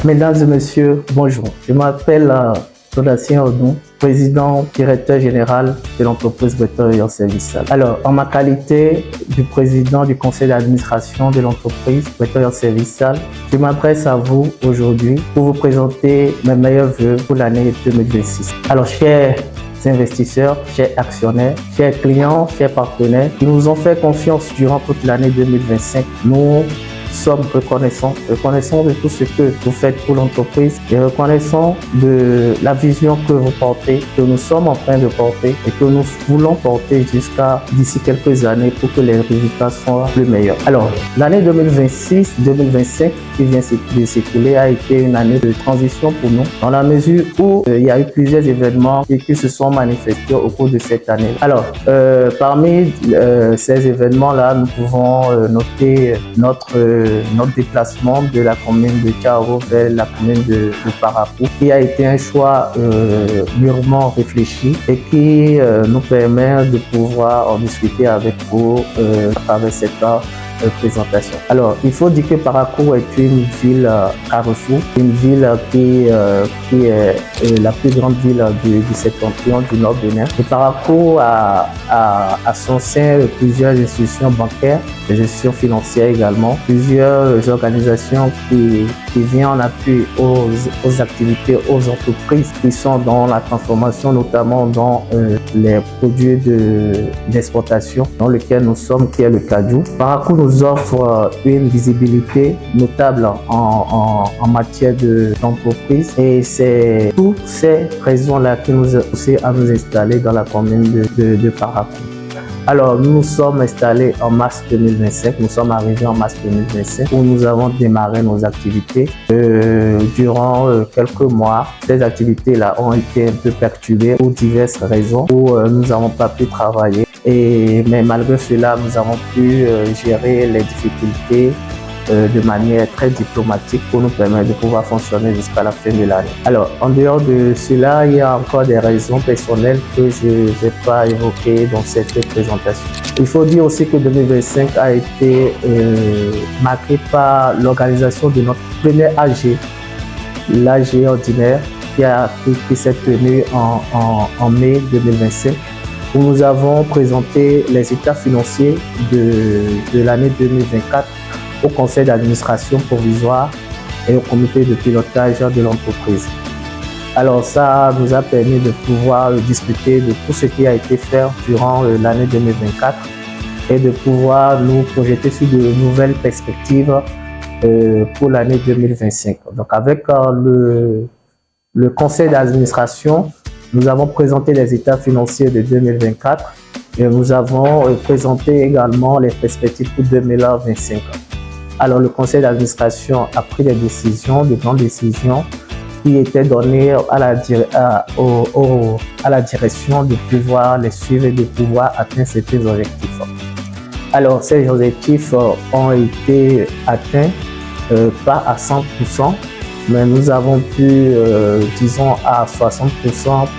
Mesdames et messieurs, bonjour. Je m'appelle Donatien Odon, président, directeur général de l'entreprise Breton Rayon Service. Alors, en ma qualité du président du conseil d'administration de l'entreprise Breton Rayon Service, je m'adresse à vous aujourd'hui pour vous présenter mes meilleurs vœux pour l'année 2026. Alors, chers investisseurs, chers actionnaires, chers clients, chers partenaires qui nous ont fait confiance durant toute l'année 2025, nous sommes reconnaissants de tout ce que vous faites pour l'entreprise et reconnaissants de la vision que vous portez, que nous sommes en train de porter et que nous voulons porter jusqu'à d'ici quelques années pour que les résultats soient plus meilleurs. Alors, l'année 2026-2025 qui vient de s'écouler a été une année de transition pour nous dans la mesure où il y a eu plusieurs événements qui se sont manifestés au cours de cette année. Alors, parmi ces événements-là, nous pouvons noter notre déplacement de la commune de Tchao vers la commune de Parakou, qui a été un choix mûrement réfléchi et qui nous permet de pouvoir en discuter avec vous à travers cette présentation. Alors, il faut dire que Parakou est une ville carrefour, une ville qui est la plus grande ville du septentrion du Nord Bénin. Et Parakou a son sein plusieurs institutions bancaires, des institutions financières également, plusieurs organisations qui viennent en appui aux activités, aux entreprises qui sont dans la transformation, notamment dans les produits d'exportation, dans lequel nous sommes, qui est le cajou. Parakou nous offre une visibilité notable en matière d'entreprise et c'est toutes ces raisons-là qui nous ont poussé à nous installer dans la commune de Parakou. Alors, nous nous sommes installés en mars 2025, nous sommes arrivés en mars 2025 où nous avons démarré nos activités. Durant quelques mois, ces activités-là ont été un peu perturbées pour diverses raisons où nous n'avons pas pu travailler. Mais malgré cela, nous avons pu gérer les difficultés de manière très diplomatique pour nous permettre de pouvoir fonctionner jusqu'à la fin de l'année. Alors, en dehors de cela, il y a encore des raisons personnelles que je ne vais pas évoquer dans cette présentation. Il faut dire aussi que 2025 a été marqué par l'organisation de notre premier AG, l'AG ordinaire, qui s'est tenu en mai 2025, où nous avons présenté les états financiers de l'année 2024 au conseil d'administration provisoire et au comité de pilotage de l'entreprise. Alors ça nous a permis de pouvoir discuter de tout ce qui a été fait durant l'année 2024 et de pouvoir nous projeter sur de nouvelles perspectives pour l'année 2025. Donc avec le conseil d'administration, nous avons présenté les états financiers de 2024 et nous avons présenté également les perspectives pour 2025. Alors, le conseil d'administration a pris des décisions, de grandes décisions qui étaient données à la direction de pouvoir les suivre et de pouvoir atteindre certains objectifs. Alors, ces objectifs ont été atteints, pas à 100%, mais nous avons pu, disons, à 60%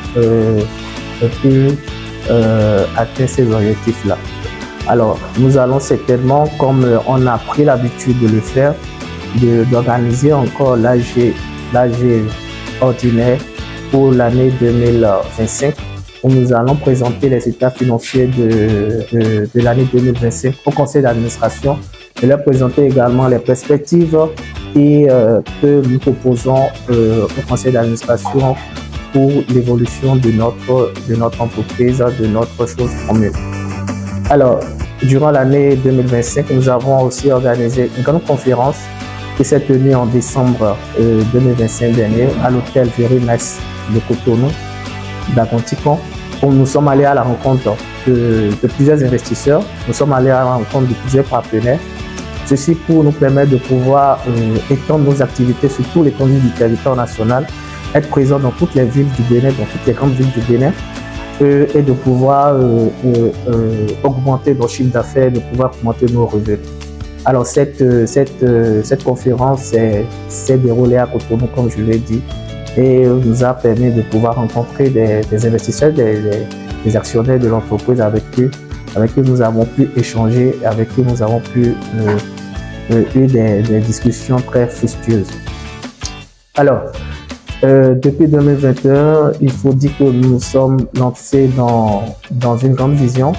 atteindre ces objectifs-là. Alors, nous allons certainement, comme on a pris l'habitude de le faire, d'organiser encore l'AG ordinaire pour l'année 2025, où nous allons présenter les états financiers de l'année 2025 au conseil d'administration et leur présenter également les perspectives que nous proposons au conseil d'administration pour l'évolution de notre entreprise, de notre chose commune. Alors, durant l'année 2025, nous avons aussi organisé une grande conférence qui s'est tenue en décembre 2025 dernier à l'hôtel Véry-Metz de Cotonou, d'Agonticon, où nous sommes allés à la rencontre de plusieurs investisseurs, nous sommes allés à la rencontre de plusieurs partenaires. Ceci pour nous permettre de pouvoir étendre nos activités sur tout l'étendue du territoire national, être présents dans toutes les villes du Bénin, dans toutes les grandes villes du Bénin, et de pouvoir augmenter nos chiffres d'affaires, de pouvoir augmenter nos revenus. Alors cette conférence s'est déroulée à Cotonou, comme je l'ai dit, et nous a permis de pouvoir rencontrer des investisseurs, des actionnaires de l'entreprise avec qui nous avons pu échanger, avec qui nous avons pu eu des discussions très fructueuses. Alors, depuis 2021, il faut dire que nous nous sommes lancés dans une grande vision,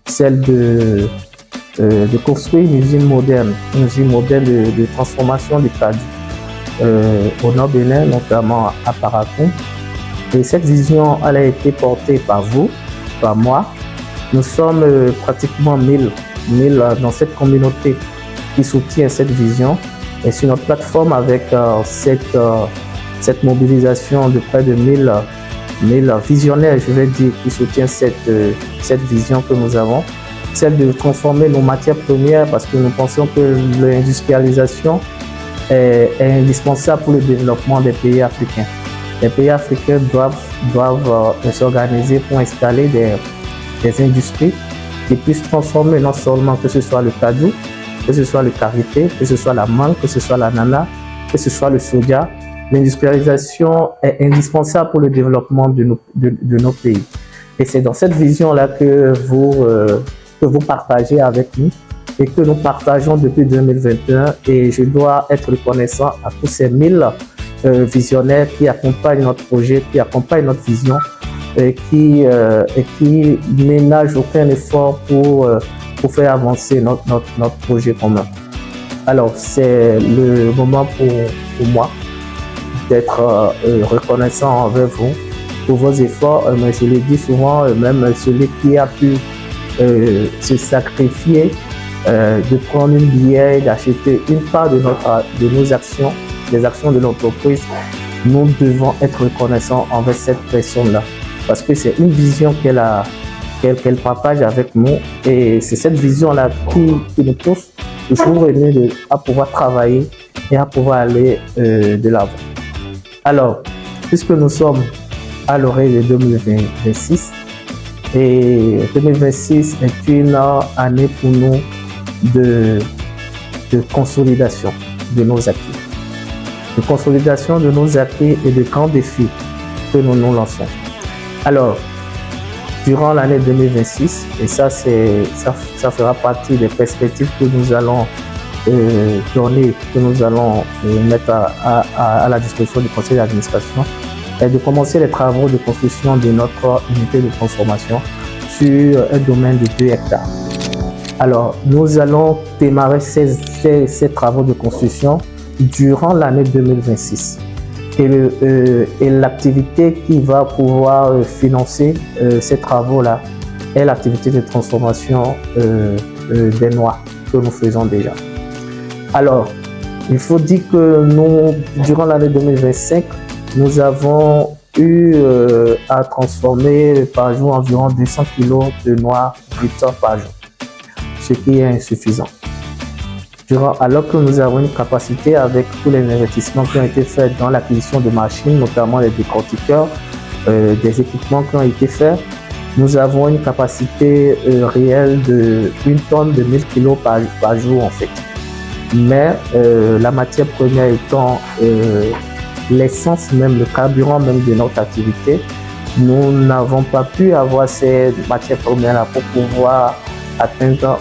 celle de construire une usine moderne de transformation du cadu au Nord Bénin, notamment à Parakou. Et cette vision, elle a été portée par vous, par moi. Nous sommes pratiquement 1000 dans cette communauté qui soutient cette vision. Et sur notre plateforme, avec cette mobilisation de près de 1000 visionnaires, je vais dire, qui soutiennent cette vision que nous avons, celle de transformer nos matières premières, parce que nous pensons que l'industrialisation est indispensable pour le développement des pays africains. Les pays africains doivent s'organiser pour installer des industries qui puissent transformer non seulement que ce soit le cadu, que ce soit le karité, que ce soit la mangue, que ce soit l'ananas, que ce soit le soja. L'industrialisation est indispensable pour le développement de nos pays. Et c'est dans cette vision-là que vous partagez avec nous et que nous partageons depuis 2021. Et je dois être reconnaissant à tous ces 1000 visionnaires qui accompagnent notre projet, qui accompagnent notre vision et qui ménagent aucun effort pour faire avancer notre projet commun. Alors, c'est le moment pour moi d'être reconnaissant envers vous pour vos efforts. Mais je le dis souvent, même celui qui a pu se sacrifier, de prendre une bière, d'acheter une part de nos actions, des actions de l'entreprise, nous devons être reconnaissants envers cette personne-là. Parce que c'est une vision qu'elle partage avec nous et c'est cette vision-là qui nous pousse toujours à pouvoir travailler et à pouvoir aller de l'avant. Alors, puisque nous sommes à l'orée de 2026 et 2026 est une année pour nous de consolidation de nos acquis. De consolidation de nos acquis et de grands défis que nous nous lançons. Alors, durant l'année 2026, et ça fera partie des perspectives que nous allons donner, que nous allons mettre à la disposition du conseil d'administration, est de commencer les travaux de construction de notre unité de transformation sur un domaine de 2 hectares. Alors, nous allons démarrer ces travaux de construction durant l'année 2026. Et l'activité qui va pouvoir financer ces travaux-là est l'activité de transformation des noix que nous faisons déjà. Alors, il faut dire que nous, durant l'année 2025, nous avons eu à transformer par jour environ 200 kg de noix brutes par jour, ce qui est insuffisant. Alors que nous avons une capacité avec tous les investissements qui ont été faits dans l'acquisition de machines, notamment les décortiqueurs, des équipements qui ont été faits, nous avons une capacité réelle de 1 tonne de 1000 kg par jour en fait. Mais la matière première étant l'essence même, le carburant même de notre activité, nous n'avons pas pu avoir ces matières premières-là pour pouvoir atteindre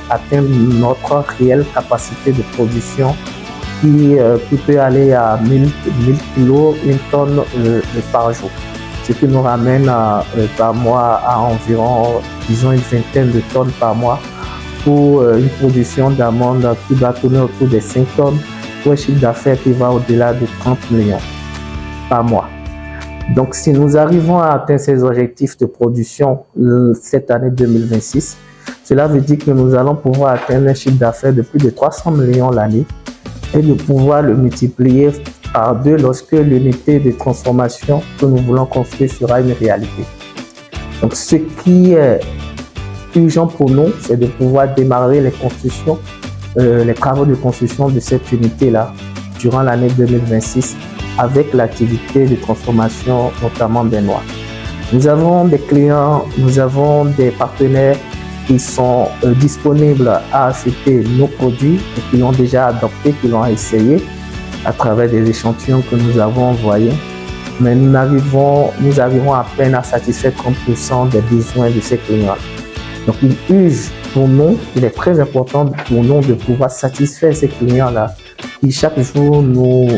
notre réelle capacité de production qui peut aller à 1000 kg, 1 tonne par jour. Ce qui nous ramène par mois à environ, disons, une vingtaine de tonnes par mois pour une production d'amandes qui va tourner autour des 5 tonnes pour un chiffre d'affaires qui va au-delà de 30 millions par mois. Donc, si nous arrivons à atteindre ces objectifs de production cette année 2026, cela veut dire que nous allons pouvoir atteindre un chiffre d'affaires de plus de 300 millions l'année et de pouvoir le multiplier par 2 lorsque l'unité de transformation que nous voulons construire sera une réalité. Donc, ce qui est urgent pour nous, c'est de pouvoir démarrer les constructions, les travaux de construction de cette unité-là durant l'année 2026 avec l'activité de transformation, notamment des noix. Nous avons des clients, nous avons des partenaires qui sont disponibles à acheter nos produits et qui l'ont déjà adopté, qui l'ont essayé à travers des échantillons que nous avons envoyés. Mais nous arrivons à peine à satisfaire 30% des besoins de ces clients. Donc il est très important pour nous de pouvoir satisfaire ces clients-là qui chaque jour nous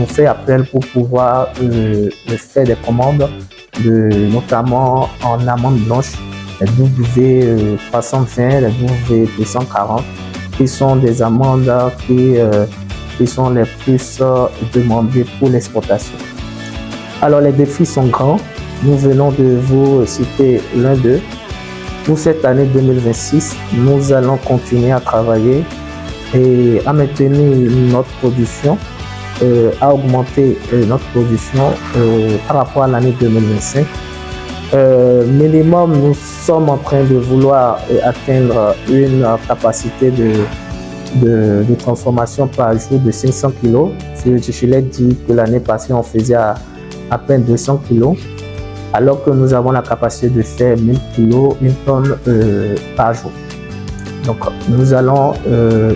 fait appel pour pouvoir faire des commandes, notamment en amande blanche, les W320, les W240, qui sont des amandes qui sont les plus demandées pour l'exportation. Alors les défis sont grands, nous venons de vous citer l'un d'eux. Pour cette année 2026, nous allons continuer à travailler et à maintenir notre production, à augmenter notre production par rapport à l'année 2025. Minimum, nous sommes en train de vouloir atteindre une capacité de transformation par jour de 500 kg. Je l'ai dit que l'année passée, on faisait à peine 200 kg, alors que nous avons la capacité de faire 1000 kg, une tonne par jour. Donc, nous allons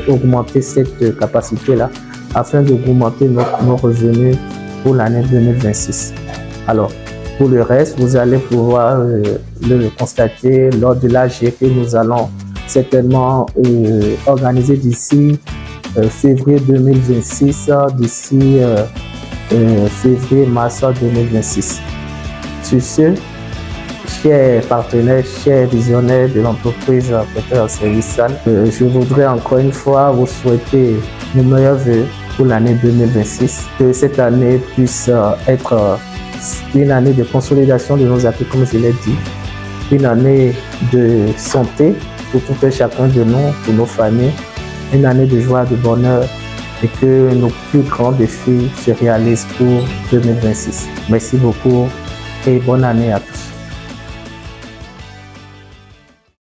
augmenter cette capacité-là afin d'augmenter nos revenus pour l'année 2026. Alors, pour le reste, vous allez pouvoir le constater lors de l'AG que nous allons certainement organiser d'ici février 2026, d'ici février-mars 2026. Sur ce, chers partenaires, chers visionnaires de l'entreprise Prêteur Service Sale, je voudrais encore une fois vous souhaiter nos meilleurs vœux pour l'année 2026, que cette année puisse être une année de consolidation de nos acquis, comme je l'ai dit, une année de santé pour tout et chacun de nous, pour nos familles, une année de joie, de bonheur, et que nos plus grands défis se réalisent pour 2026. Merci beaucoup et bonne année à tous.